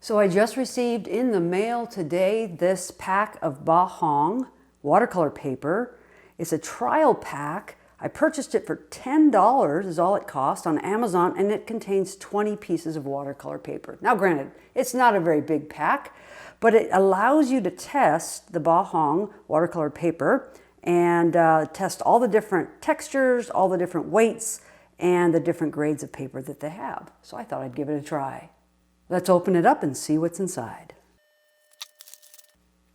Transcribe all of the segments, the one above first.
So I just received in the mail today this pack of Baohong watercolor paper. It's a trial pack. I purchased it for $10 is all it cost on Amazon, and it contains 20 pieces of watercolor paper. Now granted, it's not a very big pack, but it allows you to test the Baohong watercolor paper and test all the different textures, all the different weights, and the different grades of paper that they have. So I thought I'd give it a try. Let's open it up and see what's inside.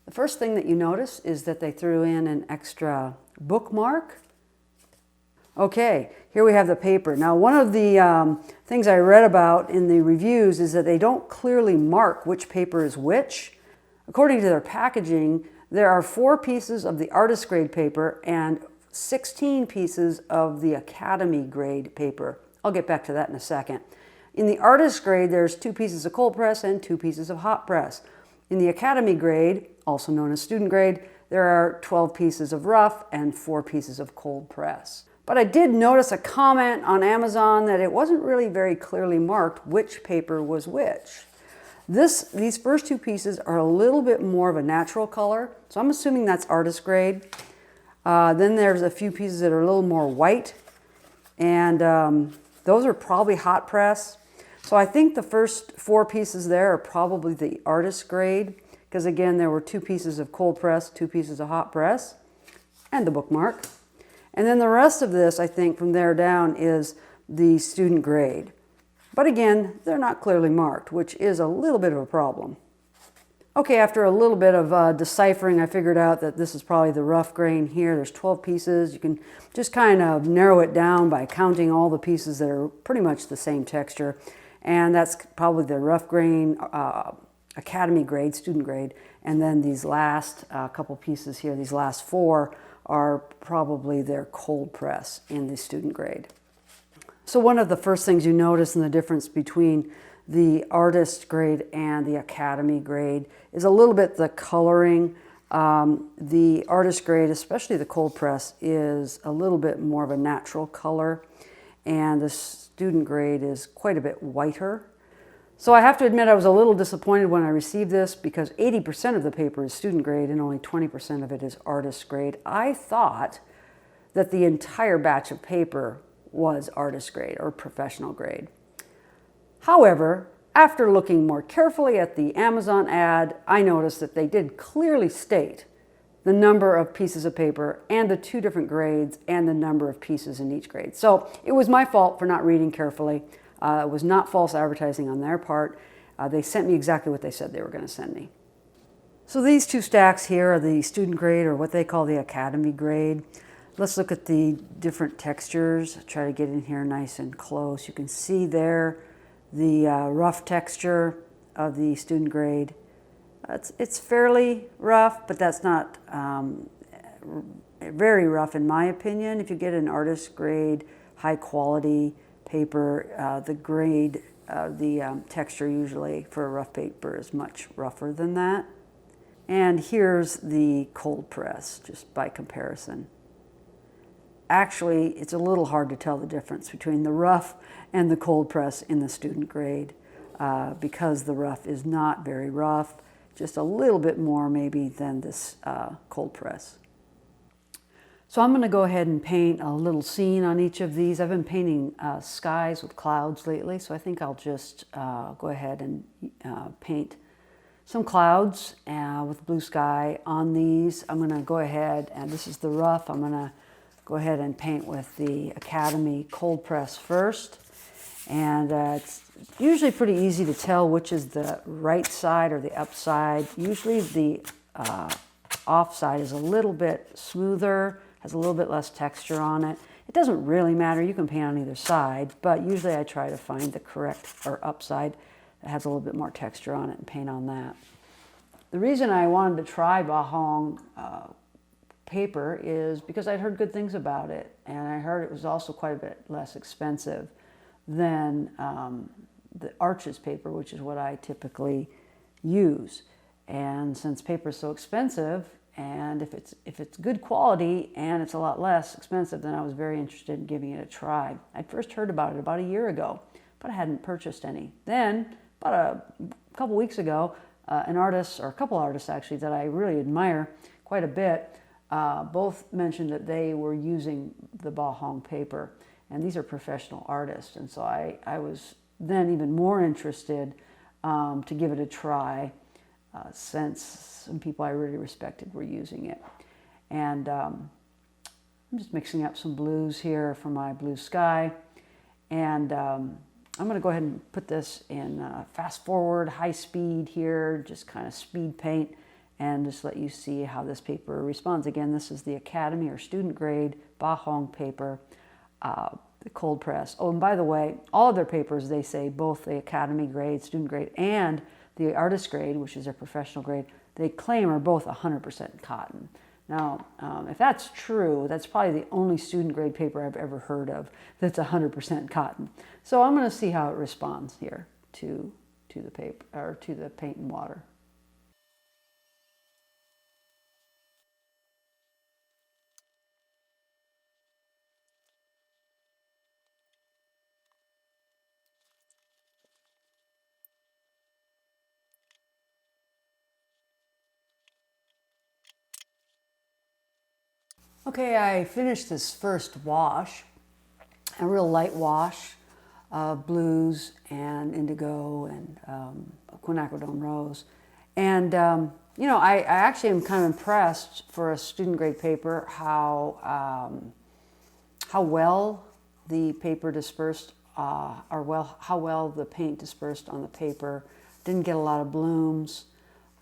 The first thing that you notice is that they threw in an extra bookmark. Okay, here we have the paper. Now, one of the things I read about in the reviews is that they don't clearly mark which paper is which. According to their packaging, there are 4 pieces of the artist grade paper and 16 pieces of the academy grade paper. I'll get back to that in a second. In the artist grade, there's 2 pieces of cold press and 2 pieces of hot press. In the academy grade, also known as student grade, there are 12 pieces of rough and 4 pieces of cold press. But I did notice a comment on Amazon that it wasn't really very clearly marked which paper was which. These first 2 pieces are a little bit more of a natural color, so I'm assuming that's artist grade. Then there's a few pieces that are a little more white, and those are probably hot press. So I think the first 4 pieces there are probably the artist grade, because again, there were 2 pieces of cold press, 2 pieces of hot press, and the bookmark. And then the rest of this, I think, from there down is the student grade. But again, they're not clearly marked, which is a little bit of a problem. Okay, after a little bit of deciphering, I figured out that this is probably the rough grain here. There's 12 pieces. You can just kind of narrow it down by counting all the pieces that are pretty much the same texture. And that's probably the rough grain, academy grade, student grade. And then these last couple pieces here, these last 4, are probably their cold press in the student grade. So one of the first things you notice in the difference between the artist grade and the academy grade is a little bit the coloring. The artist grade, especially the cold press, is a little bit more of a natural color, and the student grade is quite a bit whiter. So I have to admit I was a little disappointed when I received this because 80% of the paper is student grade and only 20% of it is artist grade. I thought that the entire batch of paper was artist grade or professional grade. However, after looking more carefully at the Amazon ad, I noticed that they did clearly state the number of pieces of paper and the 2 different grades and the number of pieces in each grade. So it was my fault for not reading carefully. It was not false advertising on their part. They sent me exactly what they said they were going to send me. So these 2 stacks here are the student grade, or what they call the academy grade. Let's look at the different textures. Try to get in here nice and close. You can see there the rough texture of the student grade. It's fairly rough, but that's not very rough in my opinion. If you get an artist grade, high quality paper, the texture usually for a rough paper is much rougher than that. And here's the cold press, just by comparison. Actually, it's a little hard to tell the difference between the rough and the cold press in the student grade because the rough is not very rough, just a little bit more maybe than this cold press. So I'm going to go ahead and paint a little scene on each of these. I've been painting skies with clouds lately, so I think I'll just go ahead and paint some clouds with blue sky on these. I'm going to go ahead, and this is the rough, I'm going to go ahead and paint with the Academy cold press first. And it's usually pretty easy to tell which is the right side or the up side. Usually the off side is a little bit smoother, has a little bit less texture on it. It doesn't really matter, you can paint on either side, but usually I try to find the correct or upside that has a little bit more texture on it and paint on that. The reason I wanted to try Baohong paper is because I'd heard good things about it, and I heard it was also quite a bit less expensive than the Arches paper, which is what I typically use. And since paper is so expensive, and if it's good quality and it's a lot less expensive, then I was very interested in giving it a try. I'd first heard about it about a year ago, but I hadn't purchased any. Then, about a couple weeks ago, an artist, or a couple artists actually, that I really admire quite a bit, both mentioned that they were using the Baohong paper. And these are professional artists. And so I was then even more interested to give it a try, since some people I really respected were using it. And I'm just mixing up some blues here for my blue sky. And I'm going to go ahead and put this in fast forward, high speed here, just kind of speed paint, and just let you see how this paper responds. Again, this is the Academy or student grade Baohong paper, the cold press. Oh, and by the way, all of their papers, they say both the Academy grade, student grade, and the artist grade, which is their professional grade, they claim are both 100% cotton. Now, if that's true, that's probably the only student grade paper I've ever heard of that's 100% cotton. So I'm going to see how it responds here to the paper, or to the paint and water. Okay, I finished this first wash, a real light wash of blues and indigo and quinacridone rose. And, you know, I actually am kind of impressed for a student grade paper how well the paper dispersed, how well the paint dispersed on the paper. Didn't get a lot of blooms.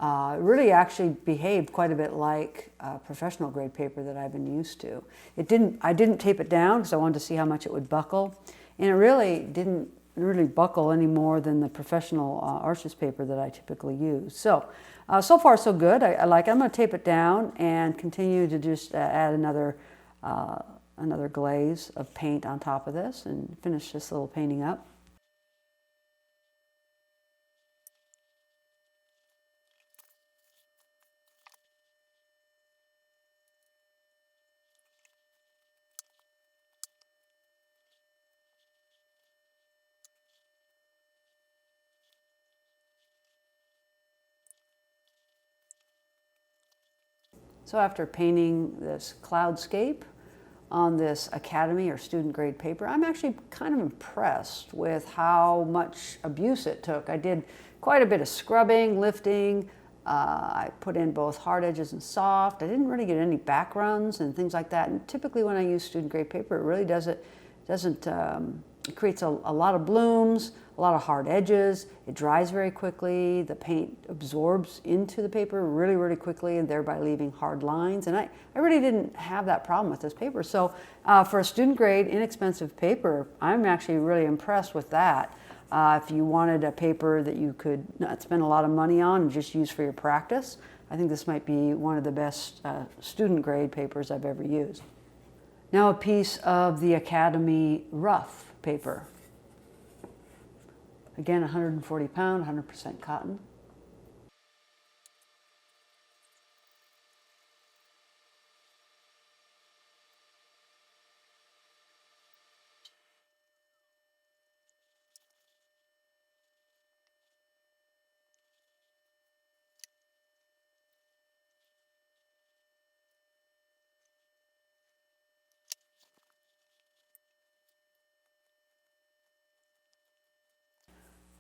It really actually behaved quite a bit like professional grade paper that I've been used to. I didn't tape it down because I wanted to see how much it would buckle, and it really didn't really buckle any more than the professional artist paper that I typically use. So, so far so good. I like it. I'm going to tape it down and continue to just add another glaze of paint on top of this and finish this little painting up. So after painting this cloudscape on this Academy or student grade paper, I'm actually kind of impressed with how much abuse it took. I did quite a bit of scrubbing, lifting. I put in both hard edges and soft. I didn't really get any backgrounds and things like that. And typically when I use student grade paper, it really it creates a lot of blooms, a lot of hard edges. It dries very quickly. The paint absorbs into the paper really, really quickly, and thereby leaving hard lines. And I really didn't have that problem with this paper. So for a student grade, inexpensive paper, I'm actually really impressed with that. If you wanted a paper that you could not spend a lot of money on and just use for your practice, I think this might be one of the best student grade papers I've ever used. Now a piece of the Academy rough paper. Again, 140 pound, 100% cotton.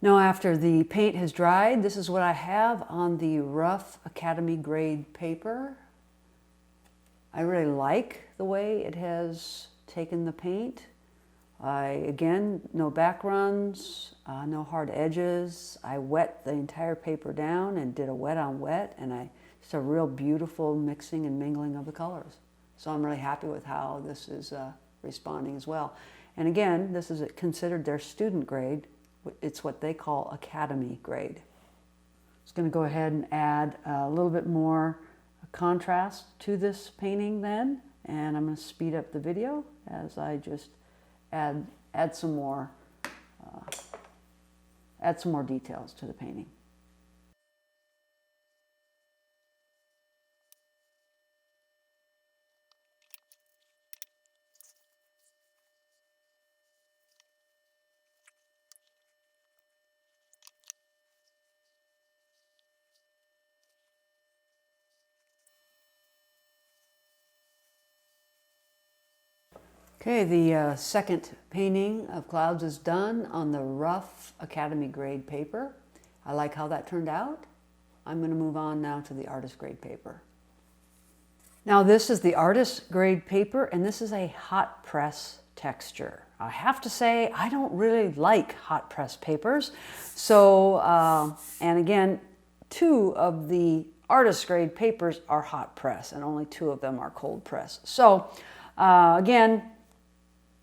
Now after the paint has dried, this is what I have on the rough Academy grade paper. I really like the way it has taken the paint. Again, no back runs, no hard edges. I wet the entire paper down and did a wet on wet, and just a real beautiful mixing and mingling of the colors. So I'm really happy with how this is responding as well. And again, this is considered their student grade. It's what they call Academy grade. Just going to go ahead and add a little bit more contrast to this painting then, and I'm going to speed up the video as I just add some more details to the painting. Okay, the second painting of clouds is done on the rough Academy grade paper. I like how that turned out. I'm going to move on now to the artist grade paper. Now this is the artist grade paper, and this is a hot press texture. I have to say I don't really like hot press papers. So, and again, 2 of the artist grade papers are hot press and only 2 of them are cold press. So again,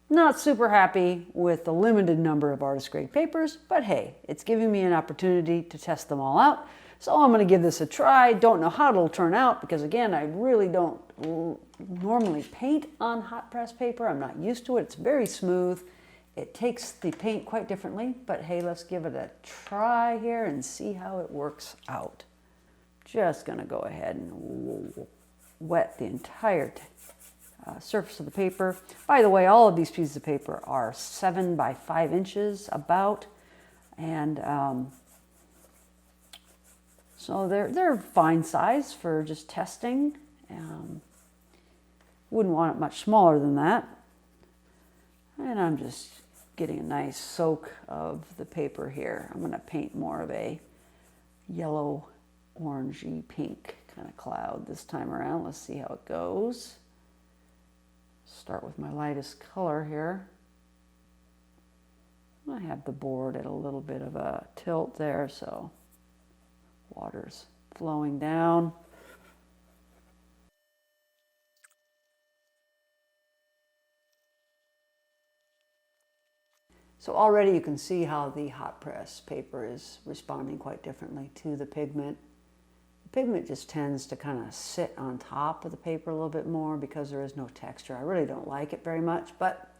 not super happy with the limited number of artist grade papers, but hey, it's giving me an opportunity to test them all out. So I'm going to give this a try. Don't know how it'll turn out because again, I really don't normally paint on hot press paper. I'm not used to it. It's very smooth. It takes the paint quite differently, but hey, let's give it a try here and see how it works out. Just going to go ahead and wet the entire surface of the paper. By the way, all of these pieces of paper are 7 by 5 inches about, and so they're fine size for just testing. Wouldn't want it much smaller than that. And I'm just getting a nice soak of the paper here. I'm going to paint more of a yellow, orangey, pink kind of cloud this time around. Let's see how it goes. Start with my lightest color here. I have the board at a little bit of a tilt there, so water's flowing down. So already you can see how the hot press paper is responding quite differently to the pigment. The pigment just tends to kind of sit on top of the paper a little bit more because there is no texture. I really don't like it very much, but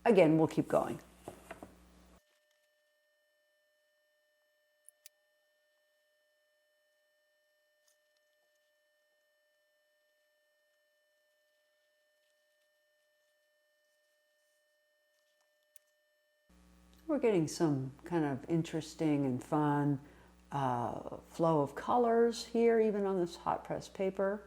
again, we'll keep going. We're getting some kind of interesting and fun flow of colors here, even on this hot press paper.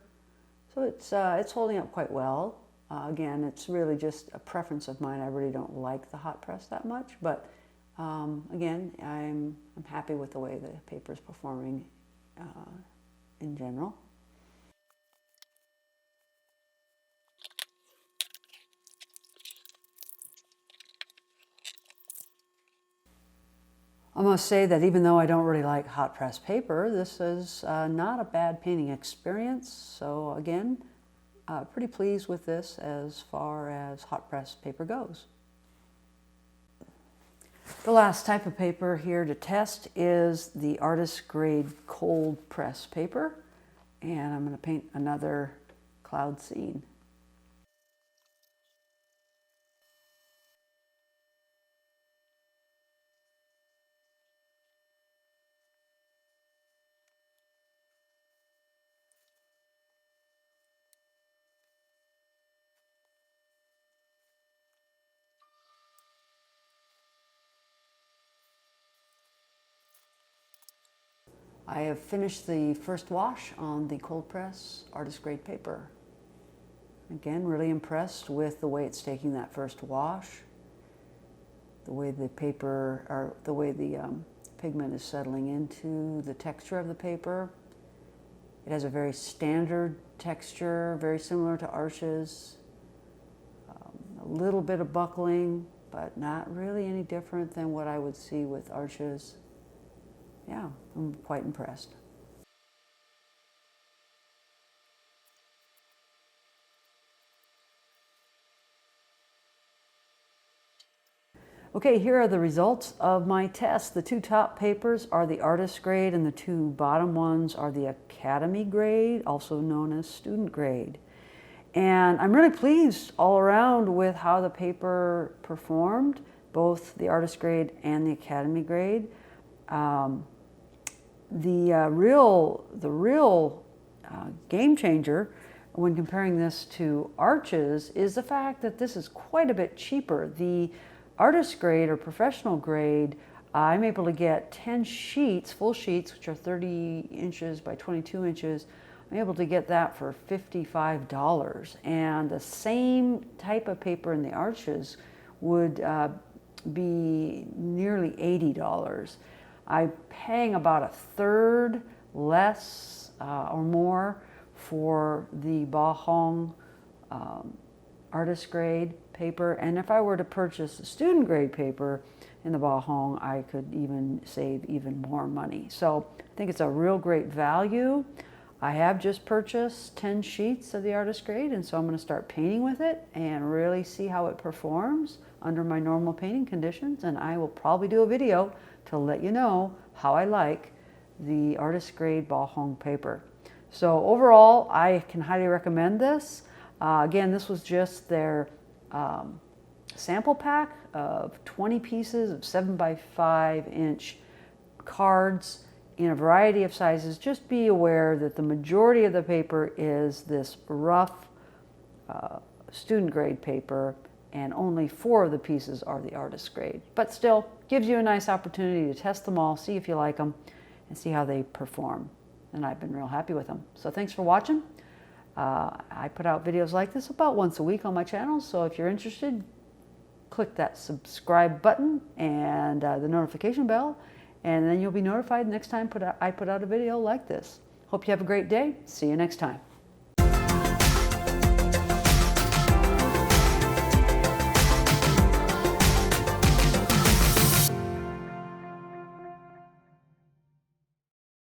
So it's holding up quite well. Again, it's really just a preference of mine. I really don't like the hot press that much, but again, I'm happy with the way the paper is performing in general. I must say that even though I don't really like hot press paper, this is not a bad painting experience. So again, pretty pleased with this as far as hot press paper goes. The last type of paper here to test is the artist grade cold press paper. And I'm going to paint another cloud scene. I have finished the first wash on the cold press artist grade paper. Again, really impressed with the way it's taking that first wash, the way the paper, or the way the pigment is settling into the texture of the paper. It has a very standard texture, very similar to arches. A little bit of buckling, but not really any different than what I would see with arches. Yeah, I'm quite impressed. Okay, here are the results of my test. The 2 top papers are the artist grade and the 2 bottom ones are the Academy grade, also known as student grade. And I'm really pleased all around with how the paper performed, both the artist grade and the Academy grade. The real game changer when comparing this to arches is the fact that this is quite a bit cheaper. The artist grade or professional grade, I'm able to get 10 sheets, full sheets, which are 30 inches by 22 inches, I'm able to get that for $55. And the same type of paper in the arches would be nearly $80. I'm paying about a third less or more for the Baohong artist grade paper. And if I were to purchase a student grade paper in the Baohong, I could even save even more money. So I think it's a real great value. I have just purchased 10 sheets of the artist grade, and so I'm going to start painting with it and really see how it performs under my normal painting conditions. And I will probably do a video to let you know how I like the artist grade Baohong paper. So overall, I can highly recommend this. Again, this was just their sample pack of 20 pieces of 7x5" cards in a variety of sizes. Just be aware that the majority of the paper is this rough student grade paper, and only 4 of the pieces are the artist grade. But still, gives you a nice opportunity to test them all, see if you like them, and see how they perform. And I've been real happy with them. So thanks for watching. I put out videos like this about once a week on my channel, so if you're interested, click that subscribe button and the notification bell, and then you'll be notified next time I put out a video like this. Hope you have a great day. See you next time.